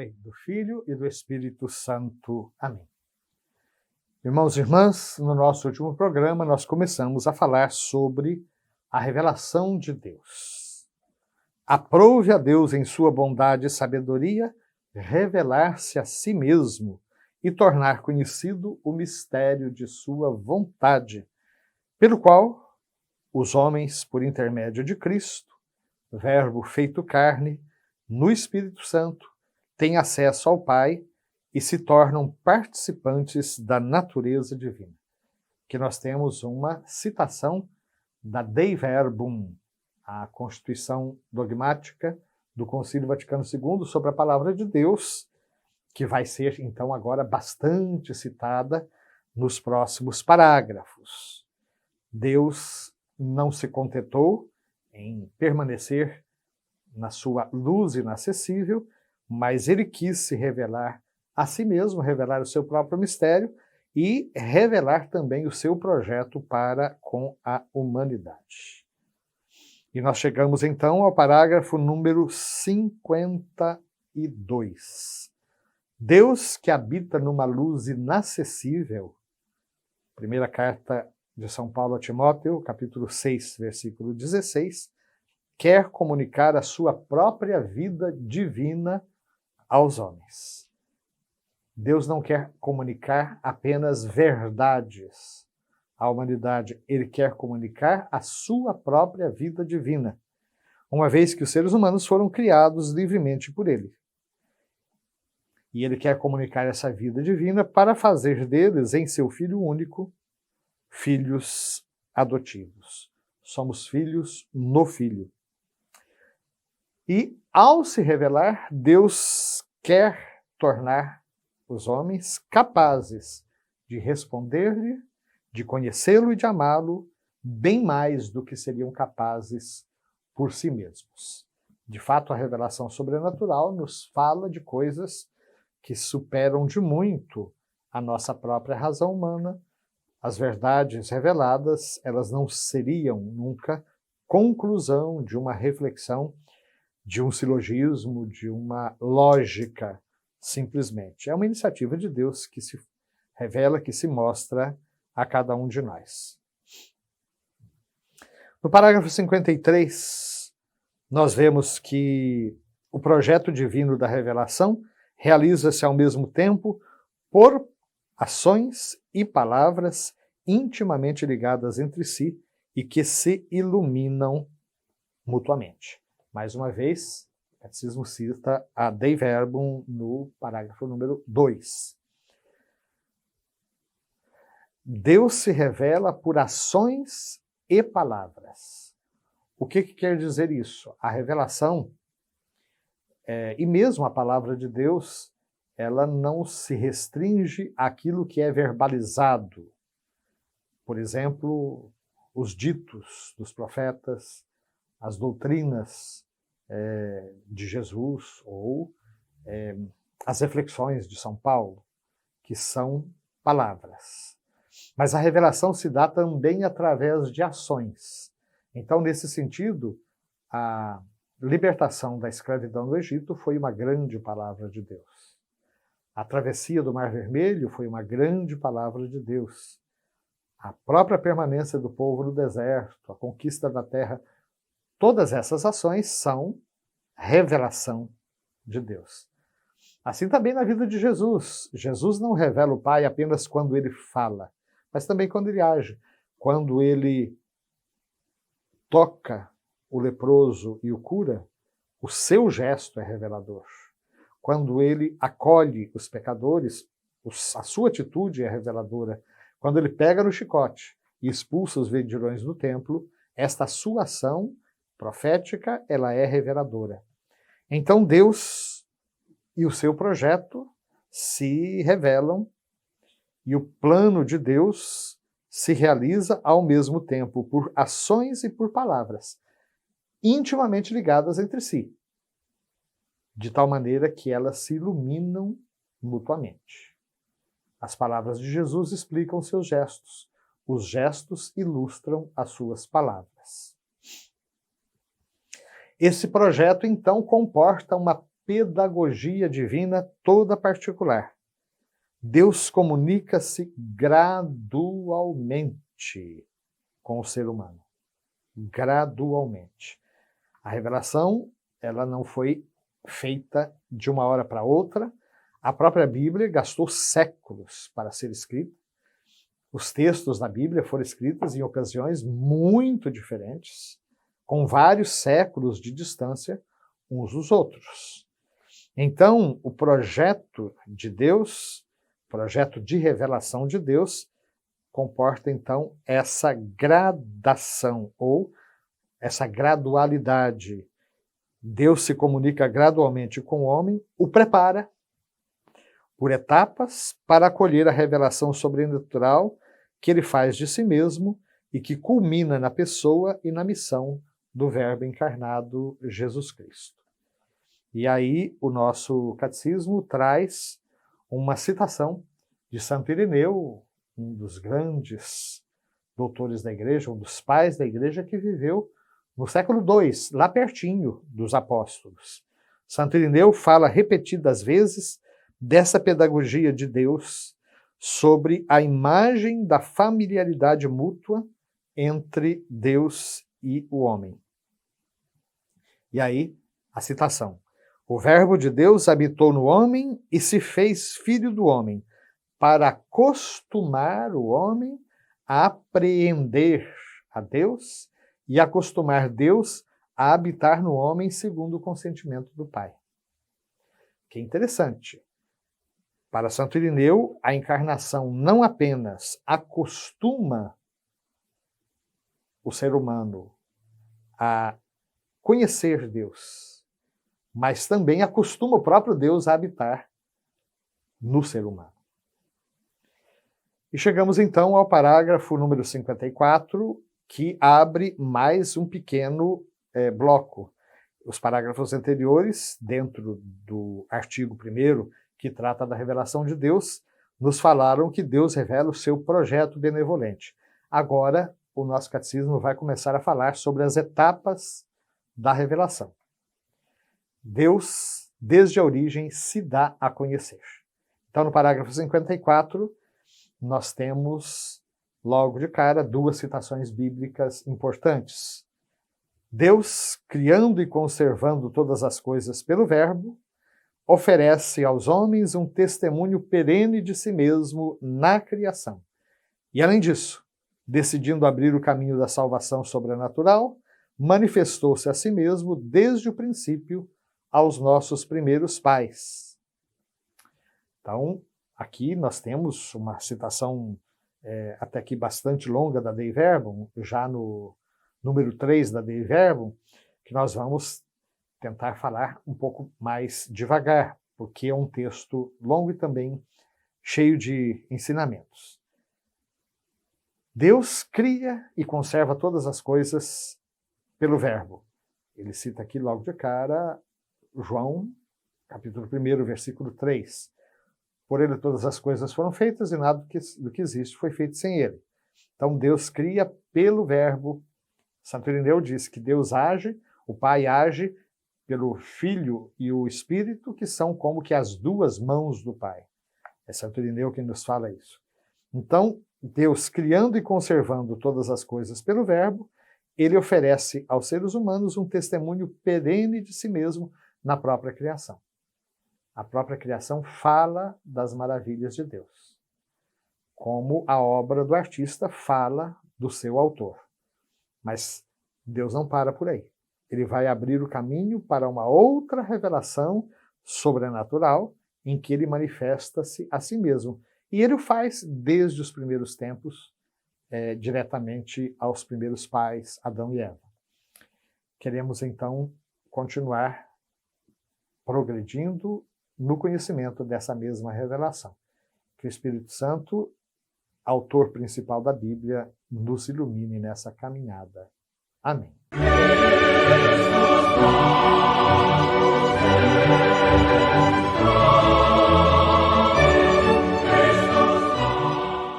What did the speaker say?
Pai, do Filho e do Espírito Santo. Amém. Irmãos e irmãs, no nosso último programa nós começamos a falar sobre a revelação de Deus. Aprove a Deus em sua bondade e sabedoria revelar-se a si mesmo e tornar conhecido o mistério de sua vontade, pelo qual os homens, por intermédio de Cristo, Verbo feito carne, no Espírito Santo, têm acesso ao Pai e se tornam participantes da natureza divina. Que nós temos uma citação da Dei Verbum, a Constituição Dogmática do Concílio Vaticano II sobre a Palavra de Deus, que vai ser, então, agora bastante citada nos próximos parágrafos. Deus não se contentou em permanecer na sua luz inacessível, mas ele quis se revelar a si mesmo, revelar o seu próprio mistério e revelar também o seu projeto para com a humanidade. E nós chegamos então ao parágrafo número 52. Deus que habita numa luz inacessível, primeira carta de São Paulo a Timóteo, capítulo 6, versículo 16, quer comunicar a sua própria vida divina aos homens. Deus não quer comunicar apenas verdades à humanidade, ele quer comunicar a sua própria vida divina, uma vez que os seres humanos foram criados livremente por ele. E ele quer comunicar essa vida divina para fazer deles, em seu Filho único, filhos adotivos. Somos filhos no Filho. E, ao se revelar, Deus quer tornar os homens capazes de responder-lhe, de conhecê-lo e de amá-lo, bem mais do que seriam capazes por si mesmos. De fato, a revelação sobrenatural nos fala de coisas que superam de muito a nossa própria razão humana. As verdades reveladas, elas não seriam nunca conclusão de uma reflexão, de um silogismo, de uma lógica, simplesmente. É uma iniciativa de Deus que se revela, que se mostra a cada um de nós. No parágrafo 53, nós vemos que o projeto divino da revelação realiza-se ao mesmo tempo por ações e palavras intimamente ligadas entre si e que se iluminam mutuamente. Mais uma vez, o Catecismo cita a Dei Verbum no parágrafo número 2. Deus se revela por ações e palavras. O que quer dizer isso? A revelação, e mesmo a palavra de Deus, ela não se restringe àquilo que é verbalizado. Por exemplo, os ditos dos profetas, as doutrinas de Jesus ou as reflexões de São Paulo, que são palavras. Mas a revelação se dá também através de ações. Então, nesse sentido, a libertação da escravidão no Egito foi uma grande palavra de Deus. A travessia do Mar Vermelho foi uma grande palavra de Deus. A própria permanência do povo no deserto, a conquista da terra, todas essas ações são revelação de Deus. Assim também na vida de Jesus. Jesus não revela o Pai apenas quando ele fala, mas também quando ele age. Quando ele toca o leproso e o cura, o seu gesto é revelador. Quando ele acolhe os pecadores, a sua atitude é reveladora. Quando ele pega no chicote e expulsa os vendilhões do templo, esta sua ação profética, ela é reveladora. Então Deus e o seu projeto se revelam e o plano de Deus se realiza ao mesmo tempo por ações e por palavras, intimamente ligadas entre si, de tal maneira que elas se iluminam mutuamente. As palavras de Jesus explicam seus gestos, os gestos ilustram as suas palavras. Esse projeto, então, comporta uma pedagogia divina toda particular. Deus comunica-se gradualmente com o ser humano. Gradualmente. A revelação, ela não foi feita de uma hora para outra. A própria Bíblia gastou séculos para ser escrita. Os textos da Bíblia foram escritos em ocasiões muito diferentes, com vários séculos de distância uns dos outros. Então, o projeto de Deus, projeto de revelação de Deus, comporta, então, essa gradação, ou essa gradualidade. Deus se comunica gradualmente com o homem, o prepara por etapas para acolher a revelação sobrenatural que ele faz de si mesmo e que culmina na pessoa e na missão do Verbo encarnado Jesus Cristo. E aí o nosso catecismo traz uma citação de Santo Irineu, um dos grandes doutores da igreja, um dos pais da igreja, que viveu no século II, lá pertinho dos apóstolos. Santo Irineu fala repetidas vezes dessa pedagogia de Deus sobre a imagem da familiaridade mútua entre Deus e o homem. E aí, a citação. O Verbo de Deus habitou no homem e se fez filho do homem, para acostumar o homem a apreender a Deus e acostumar Deus a habitar no homem segundo o consentimento do Pai. Que interessante. Para Santo Irineu, a encarnação não apenas acostuma o ser humano a conhecer Deus, mas também acostuma o próprio Deus a habitar no ser humano. E chegamos então ao parágrafo número 54, que abre mais um pequeno bloco. Os parágrafos anteriores, dentro do artigo 1º, que trata da revelação de Deus, nos falaram que Deus revela o seu projeto benevolente. Agora, o nosso catecismo vai começar a falar sobre as etapas da revelação. Deus, desde a origem, se dá a conhecer. Então, no parágrafo 54, nós temos, logo de cara, duas citações bíblicas importantes. Deus, criando e conservando todas as coisas pelo Verbo, oferece aos homens um testemunho perene de si mesmo na criação. E, além disso, decidindo abrir o caminho da salvação sobrenatural, manifestou-se a si mesmo desde o princípio aos nossos primeiros pais. Então, aqui nós temos uma citação até aqui bastante longa da Dei Verbum, já no número 3 da Dei Verbum, que nós vamos tentar falar um pouco mais devagar, porque é um texto longo e também cheio de ensinamentos. Deus cria e conserva todas as coisas pelo Verbo. Ele cita aqui logo de cara João, capítulo 1, versículo 3. Por ele todas as coisas foram feitas e nada do que existe foi feito sem ele. Então Deus cria pelo Verbo. Santo Irineu diz que Deus age, o Pai age pelo Filho e o Espírito, que são como que as duas mãos do Pai. É Santo Irineu quem nos fala isso. Então, Deus criando e conservando todas as coisas pelo Verbo, ele oferece aos seres humanos um testemunho perene de si mesmo na própria criação. A própria criação fala das maravilhas de Deus, como a obra do artista fala do seu autor. Mas Deus não para por aí. Ele vai abrir o caminho para uma outra revelação sobrenatural em que ele manifesta-se a si mesmo. E ele o faz desde os primeiros tempos, diretamente aos primeiros pais, Adão e Eva. Queremos, então, continuar progredindo no conhecimento dessa mesma revelação. Que o Espírito Santo, autor principal da Bíblia, nos ilumine nessa caminhada. Amém. Jesus,